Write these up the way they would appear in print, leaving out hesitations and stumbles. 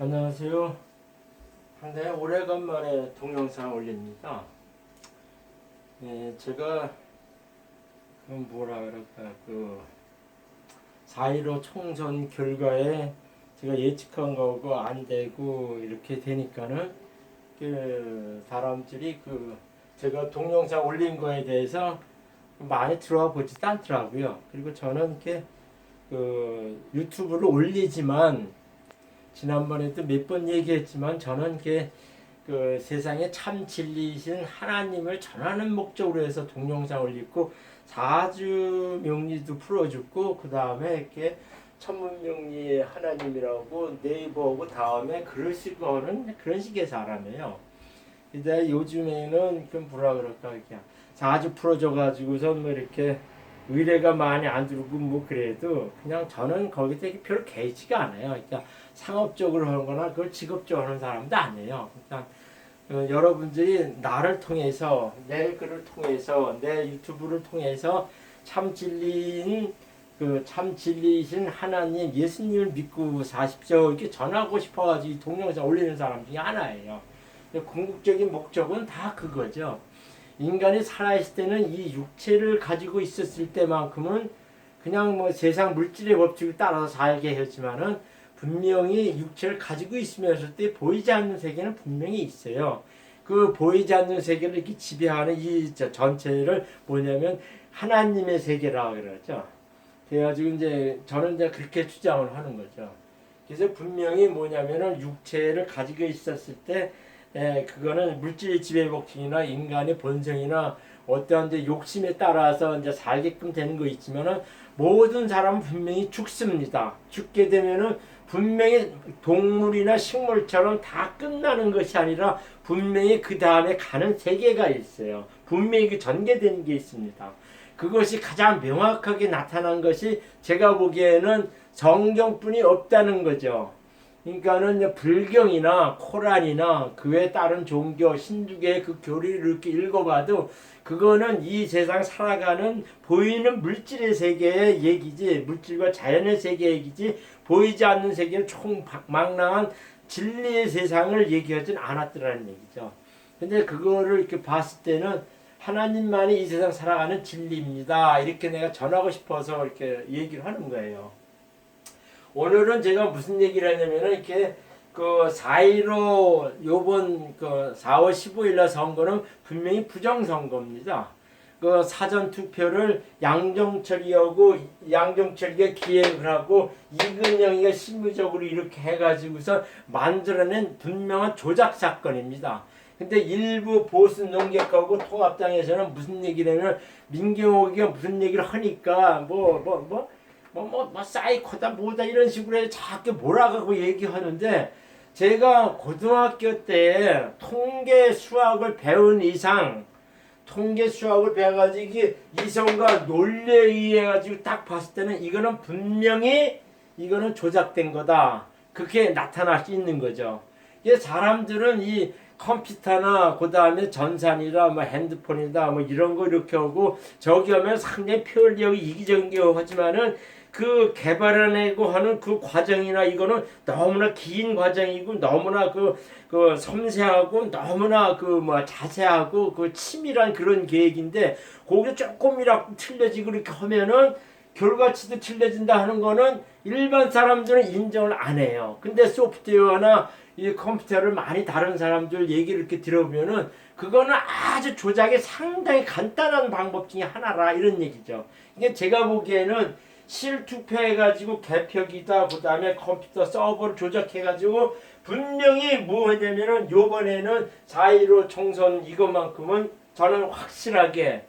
안녕하세요. 상당히 오래간만에 동영상 올립니다. 제가 뭐라 그럴까 4.15 총선 결과에 제가 예측한 거고 안 되고 이렇게 되니까는 사람들이 제가 동영상 올린 거에 대해서 많이 들어와 보지도 않더라고요. 그리고 저는 이렇게 유튜브를 올리지만 지난번에도 몇 번 얘기했지만 저는 세상에 참 진리이신 하나님을 전하는 목적으로 해서 동영상 올리고 사주 명리도 풀어주고 그 다음에 이렇게 천문명리의 하나님이라고 네이버하고 다음에 글을 쓰고 하는 그런 식의 사람이에요. 근데 요즘에는 뭐라 그럴까 그냥 사주 풀어줘가지고서 뭐 이렇게 의뢰가 많이 안 들어오고 뭐 그래도 그냥 저는 거기에 별로 개의치가 않아요. 그러니까 상업적으로 하는 거나 그걸 직업적으로 하는 사람도 아니에요. 그러니까 여러분들이 나를 통해서 내 글을 통해서 내 유튜브를 통해서 참 진리인 참 진리이신 하나님 예수님을 믿고 사십시오 이렇게 전하고 싶어가지고 동영상 올리는 사람 중에 하나예요. 궁극적인 목적은 다 그거죠. 인간이 살아있을 때는 이 육체를 가지고 있었을 때만큼은 그냥 뭐 세상 물질의 법칙을 따라서 살게 했지만은 분명히 육체를 가지고 있으면서 때 보이지 않는 세계는 분명히 있어요. 그 보이지 않는 세계를 이렇게 지배하는 이 전체를 뭐냐면 하나님의 세계라고 그러죠. 그래가지고 저는 그렇게 주장을 하는 거죠. 그래서 분명히 뭐냐면은 육체를 가지고 있었을 때 그거는 물질의 지배복층이나 인간의 본성이나 어떠한 욕심에 따라서 살게끔 되는 거 있지만은 모든 사람은 분명히 죽습니다. 죽게 되면은 분명히 동물이나 식물처럼 다 끝나는 것이 아니라 분명히 그 다음에 가는 세계가 있어요. 분명히 전개되는 게 있습니다. 그것이 가장 명확하게 나타난 것이 제가 보기에는 성경뿐이 없다는 거죠. 그러니까는 불경이나 코란이나 그에 따른 종교 신주계의 그 교리를 이렇게 읽어봐도 그거는 이 세상 살아가는 보이는 물질의 세계의 얘기지, 물질과 자연의 세계의 얘기지, 보이지 않는 세계는 총망랑한 진리의 세상을 얘기하진 않았더라는 얘기죠. 근데 그거를 이렇게 봤을 때는 하나님만이 이 세상 살아가는 진리입니다. 이렇게 내가 전하고 싶어서 이렇게 얘기를 하는 거예요. 오늘은 제가 무슨 얘기를 하냐면은 이렇게 4.15 요번 4월 15일 날 선거는 분명히 부정선거입니다. 사전 투표를 양정철이가 기획을 하고 이근영이가 실무적으로 이렇게 해가지고서 만들어낸 분명한 조작 사건입니다. 근데 일부 보수 농객하고 통합당에서는 무슨 얘기를 하면 민경욱이가 무슨 얘기를 하니까 사이코다 뭐다 이런 식으로 해서 자꾸 몰아가고 얘기하는데 제가 고등학교 때 통계 수학을 배운 이상 통계 수학을 배워가지고 이성과 논리에 의해 가지고 딱 봤을 때는 이거는 분명히 이거는 조작된 거다. 그렇게 나타날 수 있는 거죠. 이게 사람들은 이 컴퓨터나 그 다음에 전산이나 뭐 핸드폰이다 뭐 이런 거 이렇게 하고 저기 하면 상당히 편리하고 이기적인 게 하지만은 그 개발해내고 하는 그 과정이나 이거는 너무나 긴 과정이고 너무나 섬세하고 너무나 자세하고 치밀한 그런 계획인데 거기에 조금이라도 틀려지고 그렇게 하면은 결과치도 틀려진다 하는 거는 일반 사람들은 인정을 안 해요. 근데 소프트웨어나 이 컴퓨터를 많이 다룬 사람들 얘기를 이렇게 들어보면은 그거는 아주 조작이 상당히 간단한 방법 중에 하나라 이런 얘기죠. 이게 제가 보기에는 실투표해가지고 개표기다 그 다음에 컴퓨터 서버를 조작해가지고 분명히 뭐 하냐면은 요번에는 4.15 총선 이것만큼은 저는 확실하게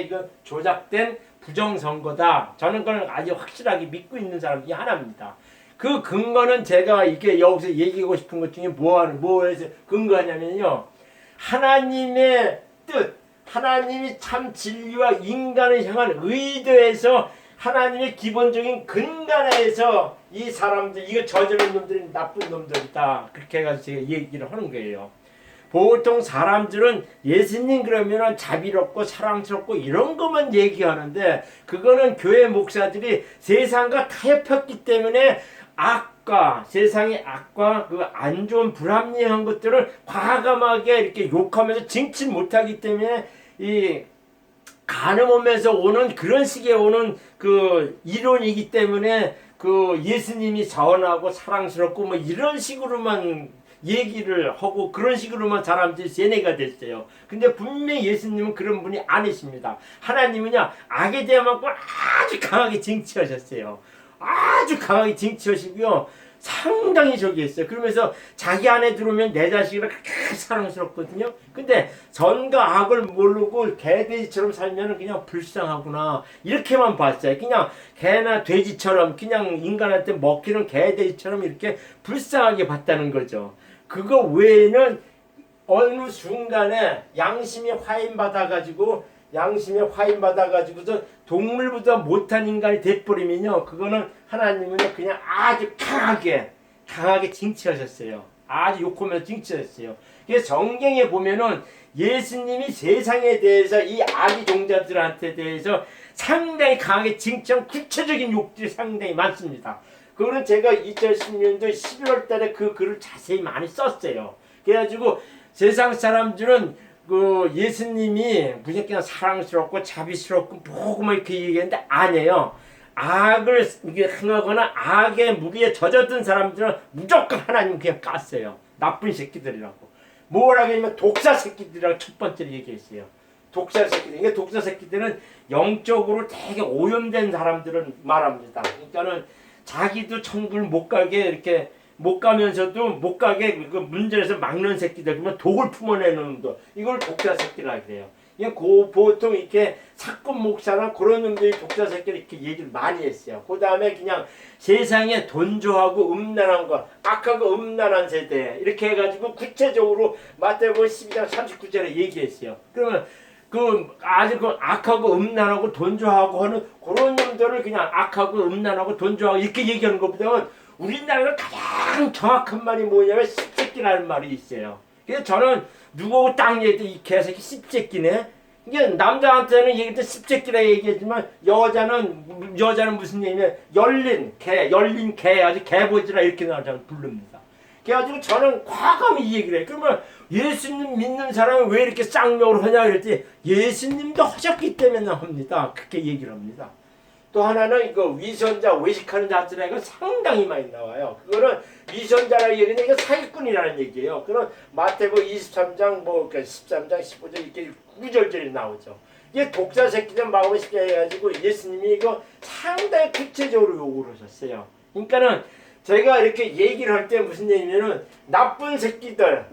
이건 조작된 부정선거다. 저는 그걸 아주 확실하게 믿고 있는 사람 중에 하나입니다. 그 근거는 제가 이렇게 여기서 얘기하고 싶은 것 중에 뭐에서 근거하냐면요. 하나님의 뜻, 하나님이 참 진리와 인간을 향한 의도에서 하나님의 기본적인 근간에서 이 사람들 이거 저지른 놈들이 나쁜 놈들이다. 그렇게 해가지고 제가 얘기를 하는 거예요. 보통 사람들은 예수님 그러면 자비롭고 사랑스럽고 이런 것만 얘기하는데 그거는 교회 목사들이 세상과 타협했기 때문에 악과 세상의 악과 그 안 좋은 불합리한 것들을 과감하게 이렇게 욕하면서 징치 못하기 때문에 이 간음하면서 오는 그런 식의 오는 그 이론이기 때문에 그 예수님이 자원하고 사랑스럽고 뭐 이런 식으로만 얘기를 하고 그런 식으로만 사람들이 세뇌가 됐어요. 근데 분명히 예수님은 그런 분이 아니십니다. 하나님은요 악에 대해만큼 아주 강하게 징치하셨어요. 아주 강하게 징치하시고요. 상당히 저기 했어요. 그러면서 자기 안에 들어오면 내 자식이라 그렇게 사랑스럽거든요. 근데 선과 악을 모르고 개돼지처럼 살면 그냥 불쌍하구나 이렇게만 봤어요. 그냥 개나 돼지처럼 그냥 인간한테 먹히는 개돼지처럼 이렇게 불쌍하게 봤다는 거죠. 그거 외에는 어느 순간에 양심이 화인받아가지고서 동물보다 못한 인간이 돼버리면요. 그거는 하나님은요 그냥 아주 강하게 징치하셨어요. 아주 욕하면서 징치하셨어요. 그래서 성경에 보면은 예수님이 세상에 대해서 이 악의 종자들한테 대해서 상당히 강하게 징치한 구체적인 욕들이 상당히 많습니다. 그거는 제가 2010년도 11월 달에 그 글을 자세히 많이 썼어요. 그래가지고 세상 사람들은 그 예수님이 무슨 그냥 사랑스럽고 자비스럽고 뭐고 이렇게 얘기했는데 아니에요. 악을 행하거나 악의 무리에 젖어든 사람들은 무조건 하나님 그냥 깠어요. 나쁜 새끼들이라고. 뭐라고 하면 독사 새끼들이라고 첫 번째로 얘기했어요. 독사 새끼들. 그러니까 독사 새끼들은 영적으로 되게 오염된 사람들을 말합니다. 그러니까는 자기도 천국을 못 가게 이렇게 못 가면서도 못 가게 그 문제에서 막는 새끼들 그러면 독을 품어내는 놈들 이걸 독사 새끼라 그래요. 이게 보통 이렇게 사건 목사나 그런 놈들이 독사 새끼를 이렇게 얘기를 많이 했어요. 그 다음에 그냥 세상에 돈조하고 음란한 것, 악하고 음란한 세대 이렇게 해가지고 구체적으로 마태복음 12장 39절에 얘기했어요. 그러면 아주 악하고 음란하고 돈조하고 하는 그런 놈들을 그냥 악하고 음란하고 돈조하고 이렇게 얘기하는 것보다는 우리나라가 가장 정확한 말이 뭐냐면 씹새끼라는 말이 있어요. 그래서 저는 누구하고 딱 얘기해도 이 개새끼 씹새끼네. 이게 남자한테는 얘기할 때 씹새끼라 얘기했지만 여자는 무슨 얘기냐면 열린 개 아주 개보지라 이렇게 나오잖아요. 부릅니다. 그래가지고 저는 과감히 이 얘기를 해요. 그러면 예수님 믿는 사람은 왜 이렇게 쌍욕을 하냐 그랬더니 예수님도 하셨기 때문에 합니다. 그렇게 얘기를 합니다. 또 하나는 이거 위선자 외식하는 자들에 이거 상당히 많이 나와요. 그거는 위선자라는 얘기는 이거 사기꾼이라는 얘기예요. 그런 마태복음 23장 13장 15절 이렇게 구절절이 나오죠. 이게 독자 새끼들 마음을 쉽게 해가지고 예수님이 이거 상당히 구체적으로 요구를 하셨어요. 그러니까는 제가 이렇게 얘기를 할 때 무슨 얘기냐면은 나쁜 새끼들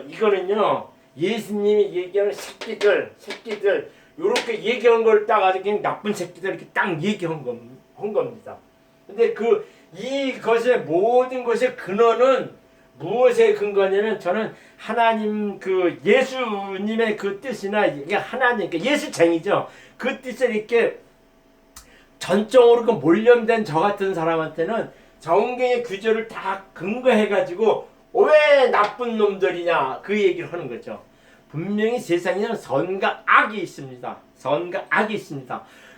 이거는요 예수님이 얘기하는 새끼들 요렇게 얘기한 걸 딱 아주 그냥 나쁜 새끼들 이렇게 딱 얘기한 겁니다. 근데 이것의 모든 것의 근원은 무엇에 근거냐면 저는 하나님 예수님의 그 뜻이나 이게 하나님 예수쟁이죠. 그 뜻을 이렇게 전적으로 몰염된 저 같은 사람한테는 성경의 구절을 다 근거해가지고 왜 나쁜 놈들이냐 그 얘기를 하는 거죠. 분명히 세상에는 선과 악이 있습니다.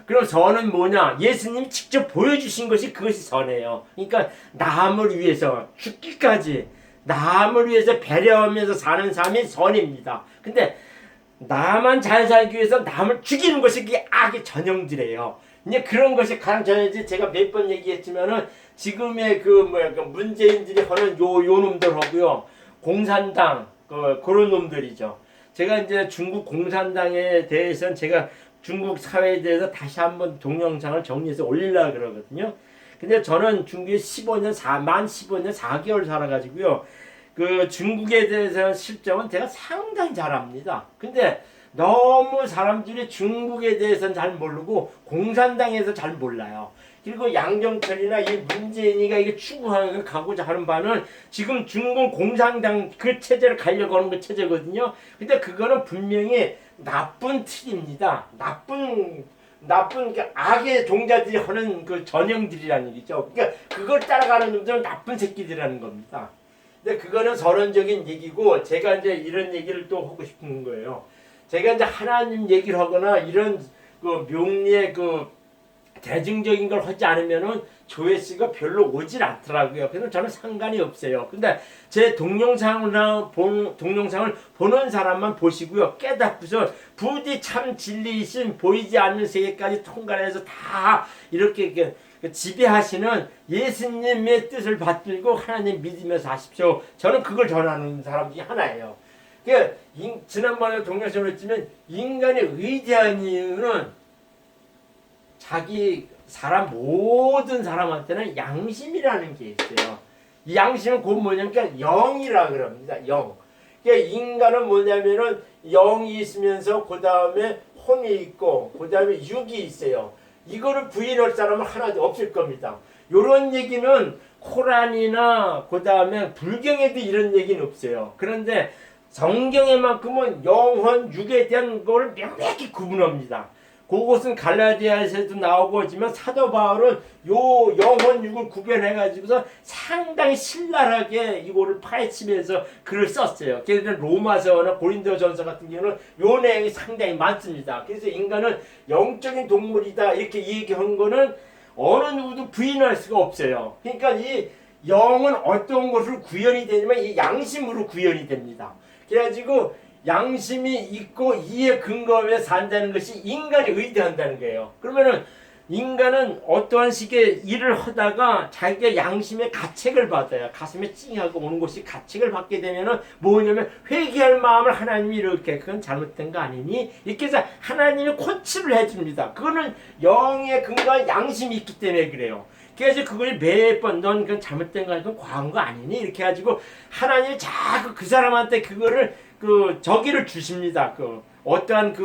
그럼 선은 뭐냐? 예수님이 직접 보여주신 것이 그것이 선이에요. 그러니까 남을 위해서 죽기까지 남을 위해서 배려하면서 사는 삶이 선입니다. 근데 나만 잘 살기 위해서 남을 죽이는 것이 그게 악의 전형들이에요. 이제 그런 것이 가장 전형이지. 제가 몇 번 얘기했지만은 지금의 문재인들이 하는 요 놈들하고요 공산당 그런 놈들이죠. 제가 이제 중국 공산당에 대해서는 제가 중국 사회에 대해서 다시 한번 동영상을 정리해서 올리려고 그러거든요. 근데 저는 중국에 만 15년 4개월 살아가지고요. 그 중국에 대해서 실정은 제가 상당히 잘 압니다. 근데 너무 사람들이 중국에 대해서는 잘 모르고 공산당에서 잘 몰라요. 그리고 양정철이나 이 문재인이가 이게 추구하고 가고자 하는 바는 지금 중국 공산당 그 체제를 가려고 하는 그 체제거든요. 근데 그거는 분명히 나쁜 틀입니다. 나쁜 악의 종자들이 하는 그 전형들이라는 얘기죠. 그러니까 그걸 따라가는 놈들은 나쁜 새끼들이라는 겁니다. 근데 그거는 서론적인 얘기고 제가 이제 이런 얘기를 또 하고 싶은 거예요. 제가 이제 하나님 얘기를 하거나 이런 그 명리의 대중적인 걸 하지 않으면은 조회수가 별로 오질 않더라고요. 그래서 저는 상관이 없어요. 근데 제 동영상을 보는 사람만 보시고요. 깨닫고서 부디 참 진리이신 보이지 않는 세계까지 통과해서 다 이렇게 지배하시는 예수님의 뜻을 받들고 하나님 믿으면서 하십시오. 저는 그걸 전하는 사람 중에 하나예요. 지난번에 동영상을 했지만 인간이 의대한 이유는 자기 모든 사람한테는 양심이라는 게 있어요. 이 양심은 곧 뭐냐면 영이라 그럽니다. 영. 인간은 뭐냐면은 영이 있으면서 그 다음에 혼이 있고 그 다음에 육이 있어요. 이거를 부인할 사람은 하나도 없을 겁니다. 요런 얘기는 코란이나 그 다음에 불경에도 이런 얘기는 없어요. 그런데 성경에만큼은 영혼, 육에 대한 걸 명확히 구분합니다. 그것은 갈라디아에서도 나오고 하지만 사도 바울은 요 영혼, 육을 구별해가지고서 상당히 신랄하게 이거를 파헤치면서 글을 썼어요. 그래서 로마서나 고린도전서 같은 경우는 요 내용이 상당히 많습니다. 그래서 인간은 영적인 동물이다 이렇게 얘기한 거는 어느 누구도 부인할 수가 없어요. 그러니까 이 영은 어떤 것으로 구현이 되냐면 이 양심으로 구현이 됩니다. 그래가지고 양심이 있고 이에 근거하며 산다는 것이 인간이 의대한다는 거예요. 그러면은 인간은 어떠한 식의 일을 하다가 자기가 양심의 가책을 받아요. 가슴에 찡하고 오는 것이 가책을 받게 되면은 뭐냐면 회개할 마음을 하나님이 이렇게 그건 잘못된 거 아니니? 이렇게 해서 하나님이 코치를 해줍니다. 그거는 영의 근거한 양심이 있기 때문에 그래요. 그래서 그걸 매번 넌 그건 잘못된 거 아니고 과한 거 아니니? 이렇게 해가지고 하나님이 자꾸 그 사람한테 그거를 저기를 주십니다. 어떠한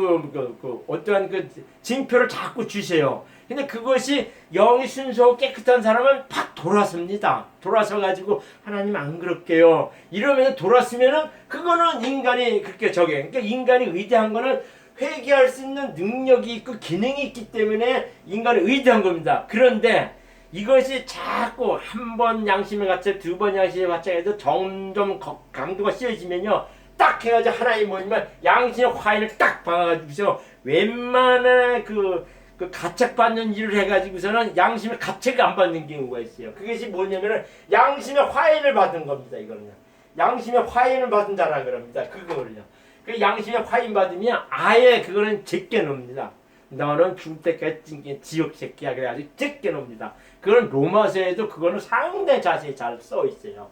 어떠한 징표를 자꾸 주세요. 근데 그것이 영이 순수하고 깨끗한 사람은 팍 돌아섭니다. 돌아서 가지고 하나님 안 그럴게요. 이러면 돌았으면은 그거는 인간이 그렇게 그러니까 인간이 의대한 거는 회개할 수 있는 능력이 있고 기능이 있기 때문에 인간이 의대한 겁니다. 그런데 이것이 자꾸 한 번 양심에 갇혀 두 번 양심에 갇혀 해서 점점 강도가 씌어지면요. 딱 해가지고 하나님 뭐냐면 양심의 화인을 딱 박아가지고서 웬만한 그 가책받는 일을 해가지고서는 양심의 가책을 안 받는 경우가 있어요. 그것이 뭐냐면은 양심의 화인을 받은 겁니다. 이거는요. 양심의 화인을 받은다라 그럽니다. 그거를요. 그 양심의 화인 받으면 아예 그거는 제껴놓습니다. 너는 죽을 때까지 지옥 새끼야 그래가지고 제껴놓습니다. 그건 로마서에도 그거는 상당히 자세히 잘 써 있어요.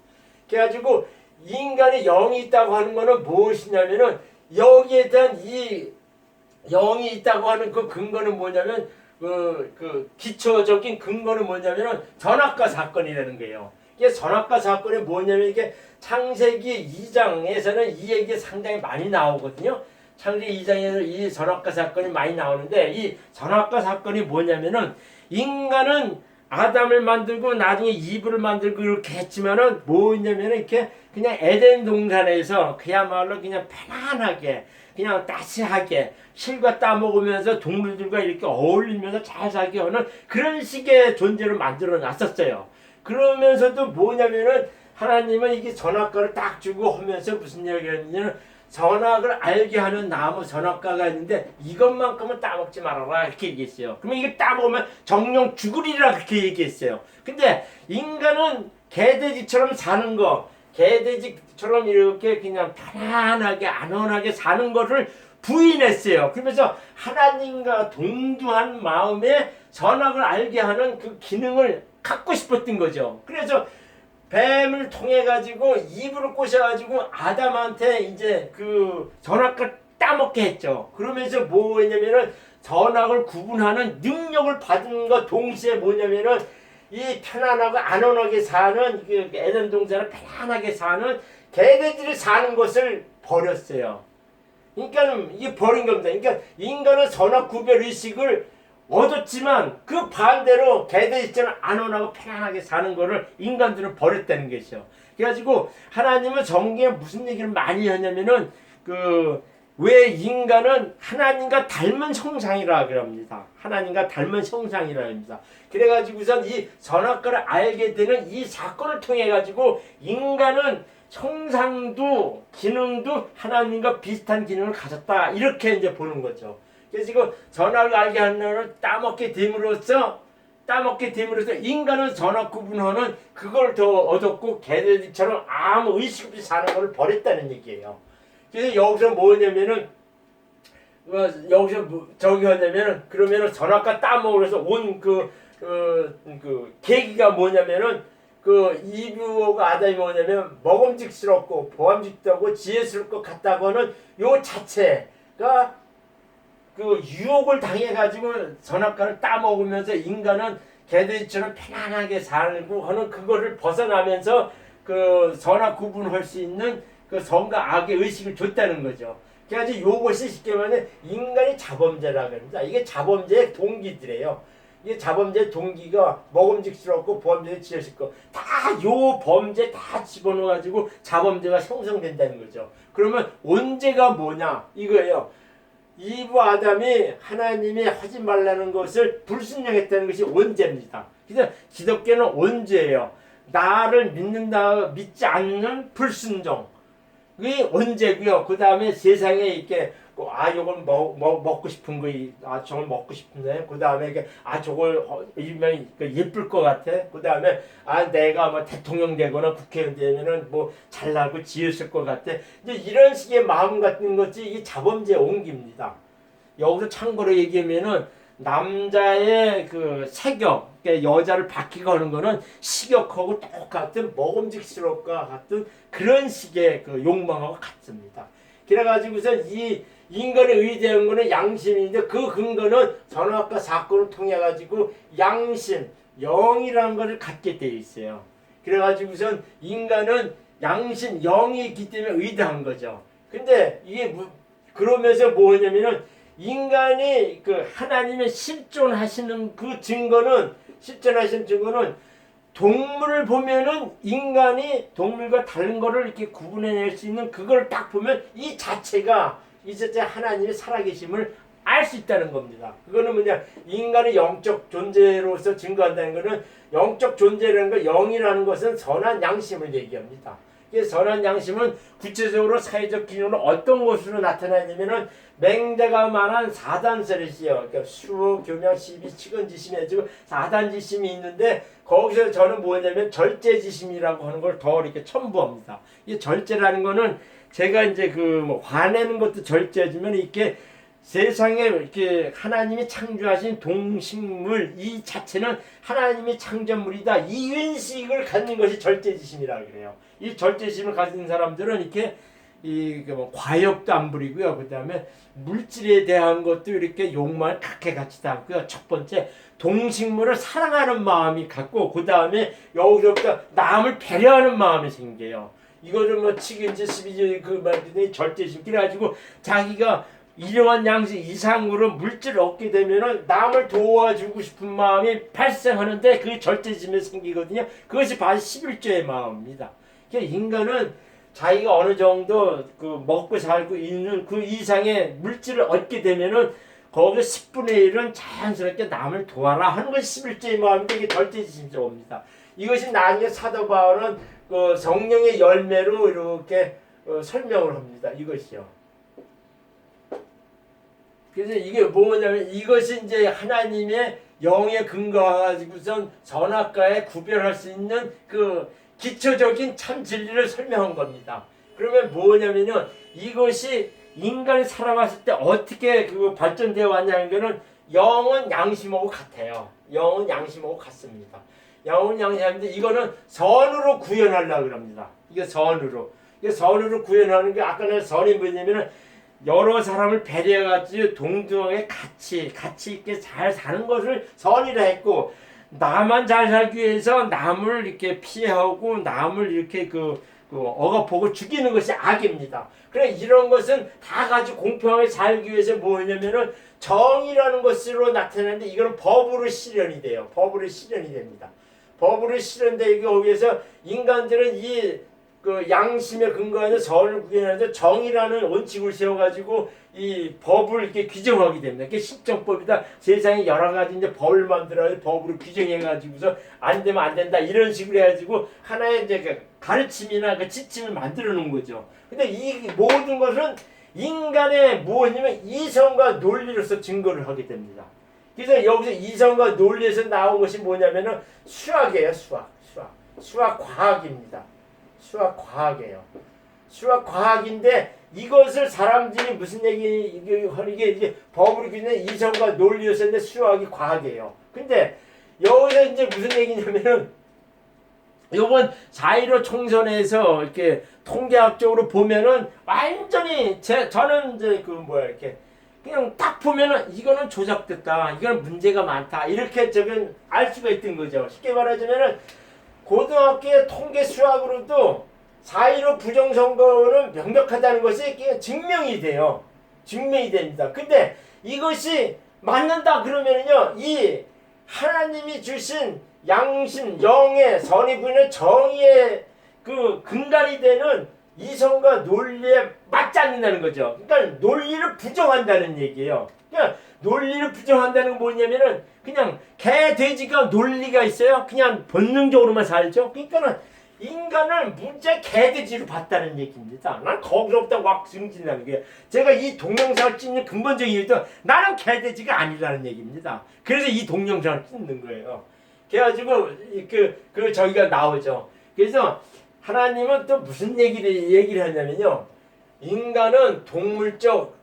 그래가지고 인간의 영이 있다고 하는 거는 무엇이냐면은 여기에 대한 이 영이 있다고 하는 그 근거는 뭐냐면 기초적인 근거는 뭐냐면은 전학과 사건이라는 거예요. 이게 전학과 사건이 뭐냐면 이게 창세기 2장에서는 이 얘기 상당히 많이 나오거든요. 창세기 2장에서 이 전학과 사건이 많이 나오는데 이 전학과 사건이 뭐냐면은 인간은 아담을 만들고 나중에 이브를 만들고 이렇게 했지만은 뭐였냐면은 이렇게 그냥 에덴 동산에서 그야말로 그냥 편안하게 그냥 따스하게 실과 따먹으면서 동물들과 이렇게 어울리면서 잘 살게 하는 그런 식의 존재를 만들어 놨었어요. 그러면서도 뭐냐면은 하나님은 이게 전학과를 딱 주고 하면서 무슨 얘기를 했냐면 전학을 알게 하는 나무 전학과가 있는데 이것만큼은 따먹지 말아라 이렇게 얘기했어요. 그러면 이게 따먹으면 정령 죽으리라 그렇게 얘기했어요. 근데 인간은 개돼지처럼 사는 거 개돼지처럼 이렇게 그냥 편안하게 안온하게 사는 것을 부인했어요. 그러면서 하나님과 동등한 마음에 전학을 알게 하는 그 기능을 갖고 싶었던 거죠. 그래서 뱀을 통해 가지고 입으로 꼬셔가지고 아담한테 이제 그 전학을 따먹게 했죠. 그러면서 뭐냐면은 전학을 구분하는 능력을 받은 것 동시에 뭐냐면은 이 편안하고 안온하게 사는 그 에덴 동산을 편안하게 사는 개돼지를 사는 것을 버렸어요. 그러니까 이게 버린 겁니다. 그러니까 인간은 선악 구별 의식을 얻었지만 그 반대로 개돼지처럼 안온하고 편안하게 사는 거를 인간들은 버렸다는 것이죠. 그래가지고 하나님은 성경에 무슨 얘기를 많이 하냐면은 왜 인간은 하나님과 닮은 형상이라 그럽니다. 하나님과 닮은 형상이라 합니다. 그래가지고선 이 선악과를 알게 되는 이 사건을 통해 가지고 인간은 형상도 기능도 하나님과 비슷한 기능을 가졌다 이렇게 이제 보는 거죠. 그래서 이거 선악을 알게 하는 것을 따먹게 됨으로써 따먹게 됨으로써 인간은 선악 구분하는 그걸 더 얻었고 개들처럼 아무 의식 없이 사는 걸 버렸다는 얘기예요. 그래서 여기서 뭐냐면은 여기서 저기 하냐면은 그러면은 선악과 따먹으면서 온 그 계기가 뭐냐면은 그 이브가 아담이 뭐냐면 먹음직스럽고 보암직하고 지혜스러울 것 같다고 하는 요 자체가 그 유혹을 당해가지고 선악과를 따먹으면서 인간은 개들처럼 편안하게 살고 하는 그거를 벗어나면서 그 선악 구분할 수 있는 그 선과 악의 의식을 줬다는 거죠. 그래가지고 요것이 쉽게 말하면 인간이 자범죄라고 합니다. 이게 자범죄의 동기들이에요. 이게 자범죄의 동기가 먹음직스럽고 범죄에 지어질 거 다 요 범죄 다 집어넣어가지고 자범죄가 형성된다는 거죠. 그러면 언제가 뭐냐 이거예요. 이브 아담이 하나님이 하지 말라는 것을 불순종했다는 것이 언제입니다. 그래서 기독교는 언제예요? 나를 믿지 않는 불순종. 그게 언제고요? 그 다음에 세상에 이렇게 요걸 먹고 싶은 거, 저걸 먹고 싶은데, 그 다음에 이게 저걸 입으면 예쁠 것 같아. 그 다음에 내가 뭐 대통령 되거나 국회의원 되면은 뭐 잘나고 지었을 것 같아. 이제 이런 식의 마음 같은 것이 이게 자범죄의 옹기입니다. 여기서 참고로 얘기하면은 남자의 그 색욕, 그러니까 여자를 바뀌고 하는 거는 식욕하고 똑같은 먹음직스럽과 같은 그런 식의 그 욕망하고 같습니다. 그래가지고서 이 인간의 의대한 거는 양심인데 그 근거는 선악과 사건을 통해 가지고 양심, 영이라는 것을 갖게 되어 있어요. 그래가지고선 인간은 양심, 영이 있기 때문에 의대한 거죠. 근데 이게 그러면서 뭐냐면은 인간이 그 하나님의 실존하시는 그 증거는 동물을 보면은 인간이 동물과 다른 거를 이렇게 구분해낼 수 있는 그걸 딱 보면 이 자체가 하나님의 살아계심을 알 수 있다는 겁니다. 그거는 뭐냐 인간의 영적 존재로서 증거한다는 것은 영적 존재라는 거 영이라는 것은 선한 양심을 얘기합니다. 선한 양심은 구체적으로 사회적 기능으로 어떤 것으로 나타나냐면은 맹자가 말한 사단설이지요. 그러니까 수, 교명, 시비, 치근지심이 해가지고 사단지심이 있는데 거기서 저는 뭐냐면 절제지심이라고 하는 걸 더 이렇게 첨부합니다. 이 절제라는 거는 제가 이제 뭐 화내는 것도 절제해주면 이렇게 세상에 이렇게 하나님이 창조하신 동식물 이 자체는 하나님의 창조물이다. 이 인식을 갖는 것이 절제지심이라고 그래요. 이 절제심을 가진 사람들은 이렇게 뭐 과욕도 안 부리고요. 그 다음에 물질에 대한 것도 이렇게 욕망을 갖게 갖지도 않고요. 첫 번째 동식물을 사랑하는 마음이 갖고 그 다음에 여기서부터 남을 배려하는 마음이 생겨요. 이거를 뭐 치킨지 스비지 그 말들이 절제심 그래가지고 자기가 이러한 양식 이상으로 물질을 얻게 되면은 남을 도와주고 싶은 마음이 발생하는데 그게 절제심에 생기거든요. 그것이 바로 11조의 마음입니다. 그러니까 인간은 자기가 어느 정도 그 먹고 살고 있는 그 이상의 물질을 얻게 되면은 거기서 10분의 1은 자연스럽게 남을 도와라 하는 것이 11조의 마음인데 이게 절제심이라고 옵니다. 이것이 나중에 사도 바울은 그 성령의 열매로 이렇게 설명을 합니다. 이것이요. 그래서 이게 뭐냐면 이것이 이제 하나님의 영에 근거해가지고선 선악과에 구별할 수 있는 그 기초적인 참 진리를 설명한 겁니다. 그러면 뭐냐면요, 이것이 인간이 살아왔을 때 어떻게 그 발전되어 왔냐는 거는 영은 양심하고 같아요. 영은 양심하고 같습니다. 영은 양심인데 이거는 선으로 구현하려고 합니다. 이게 선으로. 이게 선으로 구현하는 게 아까 내가 선이 뭐냐면은 여러 사람을 배려해가지고 동등하게 같이 있게 잘 사는 것을 선이라 했고 나만 잘 살기 위해서 남을 이렇게 피해하고 남을 이렇게 그 억압하고 죽이는 것이 악입니다. 그래 이런 것은 다 가지고 공평하게 살기 위해서 뭐냐면은 정의라는 것으로 나타나는데 이거는 법으로 실현이 돼요. 법으로 실현이 됩니다. 법으로 실현되기 위해서 인간들은 이 그 양심에 근거하는 선을 구현하면서 정의라는 원칙을 세워가지고 이 법을 이렇게 규정하게 됩니다. 이게 십정법이다. 세상에 여러 가지 이제 법을 만들어야 법으로 규정해가지고서 안 되면 안 된다 이런 식으로 해가지고 하나의 이제 그 가르침이나 그 지침을 만들어 놓은 거죠. 근데 이 모든 것은 인간의 무엇이냐면 이성과 논리로서 증거를 하게 됩니다. 그래서 여기서 이성과 논리에서 나온 것이 뭐냐면은 수학이에요. 수학 과학입니다. 수학 과학이에요. 수학 과학인데 이것을 사람들이 무슨 이게 이제 법으로 규정된 이성과 논리였었는데 수학이 과학이에요. 근데 여기서 이제 무슨 얘기냐면은 이번 4.15 총선에서 이렇게 통계학적으로 보면은 완전히 저는 이제 이렇게 그냥 딱 보면은 이거는 조작됐다, 이거는 문제가 많다, 이렇게 알 수가 있던 거죠. 쉽게 말하자면은 고등학교의 통계 수학으로도 4.15 부정선거는 명백하다는 것이 증명이 돼요. 증명이 됩니다. 근데 이것이 맞는다 그러면은요, 이 하나님이 주신 양심, 영의, 선의, 분의 정의의 그 근간이 되는 이성과 논리에 맞지 않는다는 거죠. 그러니까 논리를 부정한다는 얘기예요. 그러니까 논리를 부정한다는 건 뭐냐면은 그냥 개, 돼지가 논리가 있어요. 그냥 본능적으로만 살죠. 그러니까는 인간을 문제 개돼지로 봤다는 얘기입니다. 난 거기서부터 막 증진하는 게 제가 이 동영상을 찍는 근본적인 이유도 나는 개돼지가 아니라는 얘기입니다. 그래서 이 동영상을 찍는 거예요. 그래가지고 저기가 나오죠. 그래서 하나님은 또 무슨 얘기를 하냐면요. 인간은 동물적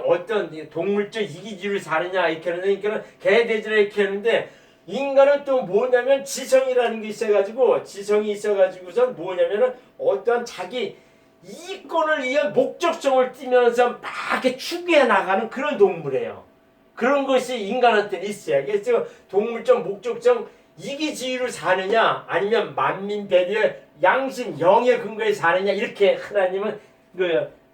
어떤 동물적 이기주의를 사느냐 이렇게 하는데 개돼지라 이렇게 하는데 인간은 또 뭐냐면 지성이라는 게 있어가지고 지성이 있어가지고선 뭐냐면은 어떤 자기 이권을 위한 목적성을 띠면서 막 이렇게 추구해 나가는 그런 동물이에요. 그런 것이 인간한테는 있어요. 그래서 동물적 목적성 이기주의를 사느냐 아니면 만민 배려의 양심 영의 근거에 사느냐 이렇게 하나님은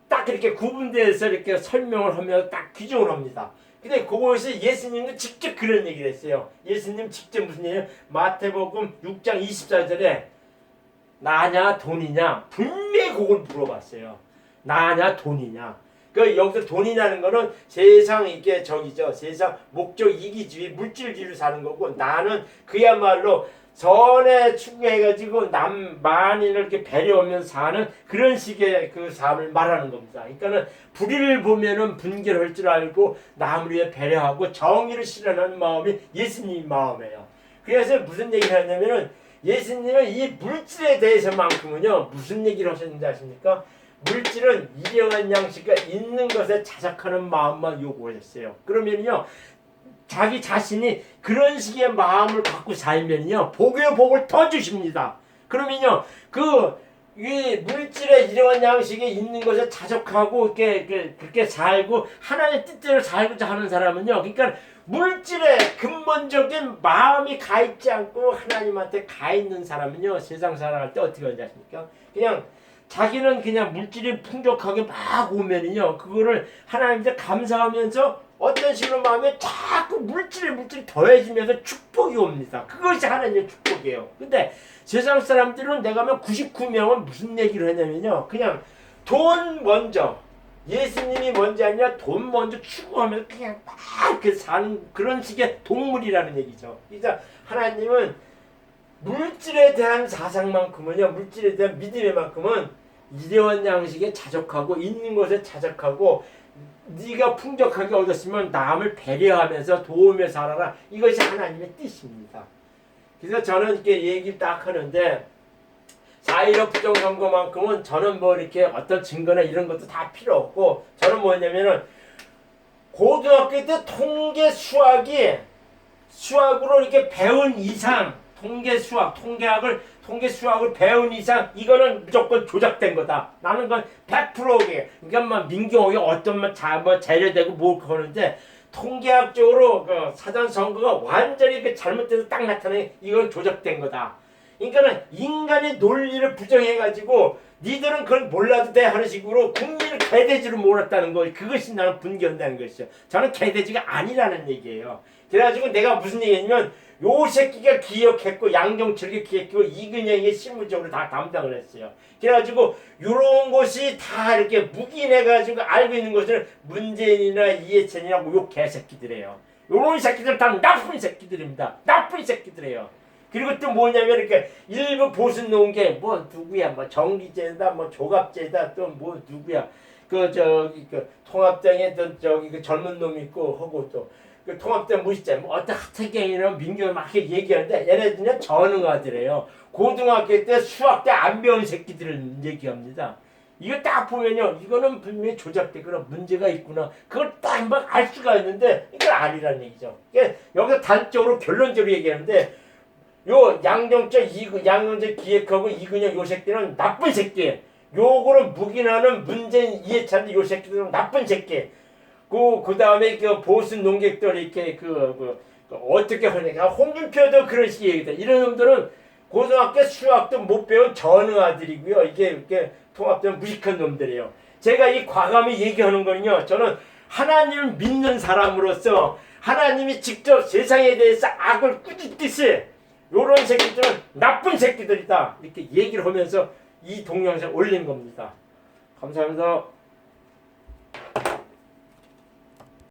딱 이렇게 구분돼서 이렇게 설명을 하면서 딱 규정을 합니다. 근데 그것이 예수님은 직접 그런 얘기를 했어요. 예수님 직접 무슨 얘기예요? 마태복음 6장 24절에 나냐 돈이냐 분명히 그걸 물어봤어요. 나냐 돈이냐. 여기서 돈이냐는 거는 세상 이게 세상 목적 이기주의 물질주의로 사는 거고 나는 그야말로 선에 추구해가지고 만인을 이렇게 배려하면서 사는 그런 식의 그 삶을 말하는 겁니다. 그러니까는 불의를 보면은 분별할 줄 알고 남을 위해 배려하고 정의를 실현하는 마음이 예수님 마음이에요. 그래서 무슨 얘기를 하냐면은 예수님은 이 물질에 대해서만큼은요 무슨 얘기를 하셨는지 아십니까? 물질은 일용할 양식과 있는 것에 자작하는 마음만 요구했어요. 그러면요 자기 자신이 그런 식의 마음을 갖고 살면요 복의 복을 더 주십니다. 그러면요 이 물질의 일용할 양식에 있는 것에 자족하고 그렇게 살고 하나님의 뜻대로 살고자 하는 사람은요 그러니까 물질에 근본적인 마음이 가 있지 않고 하나님한테 가 있는 사람은요 세상 살아갈 때 어떻게 하는지 아십니까? 그냥 자기는 그냥 물질이 풍족하게 막 오면은요 그거를 하나님한테 감사하면서 어떤 식으로 마음에 자꾸 물질이 더해지면서 축복이 옵니다. 그것이 하나님의 축복이에요. 근데 세상 사람들은 내가 하면 99명은 무슨 얘기를 하냐면요 그냥 돈 먼저 예수님이 먼저 아니라 돈 먼저 추구하면서 그냥 막 이렇게 사는 그런 식의 동물이라는 얘기죠. 그래서 하나님은 물질에 대한 사상만큼은요 물질에 대한 믿음만큼은 일용할 양식에 자족하고 있는 것에 자족하고 네가 풍족하게 얻었으면 남을 배려하면서 도우며 살아라. 이것이 하나님의 뜻입니다. 그래서 저는 이렇게 얘기를 딱 하는데 4.15 부정선거만큼은 저는 이렇게 어떤 증거나 이런 것도 다 필요 없고 저는 뭐냐면은 고등학교 때 통계 수학으로 이렇게 배운 이상 통계 수학을 배운 이상 이거는 무조건 조작된 거다. 나는 그건 100%게 그러니까 민경호이 어떤 재료되고 뭘 그러는데 통계학적으로 사전 선거가 완전히 잘못돼서 딱 나타나니 이건 조작된 거다. 그러니까는 인간의 논리를 부정해가지고 니들은 그걸 몰라도 돼 하는 식으로 국민을 개돼지로 몰았다는 거 그것이 나는 분개한다는 것이죠. 저는 개돼지가 아니라는 얘기예요. 그래가지고 내가 무슨 얘기냐면 요 새끼가 기억했고 양정철이 기억했고 이근영이 실무적으로 다 담당을 했어요. 그래가지고 요런 것이 다 이렇게 묵인해가지고 알고 있는 것을 문재인이나 이해찬이라고 요 개새끼들이에요. 요런 새끼들 다 나쁜 새끼들입니다. 나쁜 새끼들이에요. 그리고 또 뭐냐면 이렇게 일부 보수 놓은 게 누구야 정기제다 조갑제다 또 누구야 통합당에 그 젊은 놈 있고 하고 또 그 통합된 무식자 뭐 어떤 하태경이나 민규 막 이렇게 얘기하는데 얘네들은 전응아들이에요. 고등학교 때 수학 때 안 배운 새끼들을 얘기합니다. 이거 딱 보면요, 이거는 분명히 조작되거나 문제가 있구나. 그걸 딱 한번 알 수가 있는데 이건 아니라는 얘기죠. 여기서 단적으로 결론적으로 얘기하는데 요 양정적 기획하고 이근영 요 새끼는 나쁜 새끼. 요거를 묵인하는 문재인 이해찬 요 새끼들은 나쁜 새끼. 그 다음에 그 보수 농객들 이렇게 어떻게 하니까 홍준표도 그런 식의 얘기다. 이런 놈들은 고등학교 수학도 못 배운 전응아들이고요. 이게 통합된 무식한 놈들이에요. 제가 이 과감히 얘기하는 거는요. 저는 하나님을 믿는 사람으로서 하나님이 직접 세상에 대해서 악을 꾸짖듯이 요런 새끼들은 나쁜 새끼들이다. 이렇게 얘기를 하면서 이 동영상 올린 겁니다. 감사합니다.